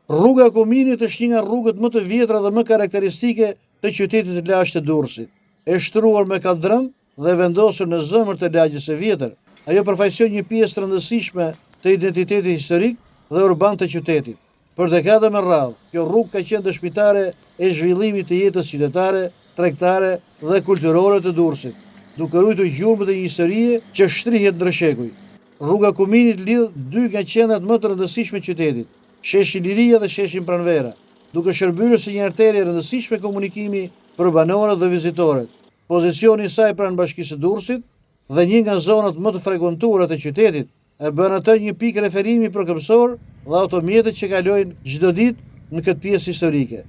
Rruga e Kominit është një nga rrugët më të vjetra dhe më karakteristike të qytetit të lagjes të Durrësit. E shtruar me kaldrëm dhe vendosur në zemër të lagjes së vjetër, ajo përfaqëson një pjesë të rëndësishme të identitetit historik dhe urban të qytetit. Për dekada me radhë, kjo rrugë ka qenë dëshmitare e zhvillimit të jetës qytetare, tregtare dhe kulturore të Durrësit, duke ruajtur gjurmët e një historie që shtrihet ndër shekuj. Rruga Kominit lidh dy nga qendrat më të rëndësishme të qytetit, sheshin Liria dhe sheshin Pranvera, duke shërbyer si një arterie e rëndësishme komunikimi për banorët dhe vizitorët. Pozicioni i saj pranë Bashkisë së Durrësit dhe një nga zonat më të frekuentuara të qytetit e bën atë një pikë referimi përkëmbësor dhe automjetët që kalojnë çdo ditë në këtë pjesë historike.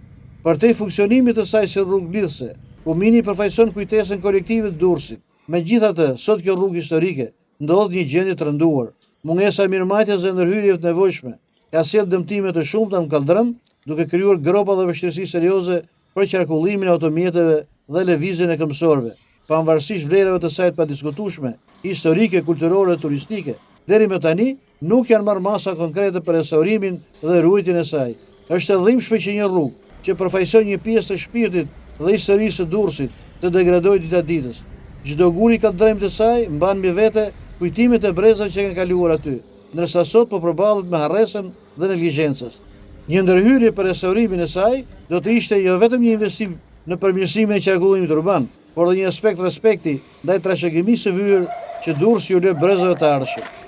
Përtej funksionimit të saj si rrugë lidhëse, Komini përfaqëson kujtesën kolektive të Durrësit. Megjithatë, sot kjo rrugë historike ndodh një gjendje të rënduar. Mungesa e mirëmbajtjes dhe ndërhyrjeve të nevojshme ka sjellë dëmtime të shumta në kaldrëm, duke krijuar gropa dhe vështirësi serioze për qarkullimin e automjeteve dhe lëvizjen e këmbësorëve. Pavarësisht vlerave të saj të padiskutueshme, historike, kulturore dhe turistike, deri më tani nuk janë marrë masa konkrete për restaurimin dhe ruajtjen e saj. Është e dhimbshme që një rrugë që përfaqëson një pjesë të shpirtit dhe historisë së Durrësit të degradojë ditë ditës. Çdo gur i kaldrëmit të saj mban mbi vete kujtimet e brezave që kanë kaluar aty, ndërsa sot po përballet me harresën dhe neglizhencën. Një ndërhyrje për restaurimin e saj do të ishte jo vetëm një investim në përmirësimin e qarkullimit urban, por edhe një aspekt respekti ndaj trashëgimisë së vyer që Durrësi u lë brezave të ardhshëm.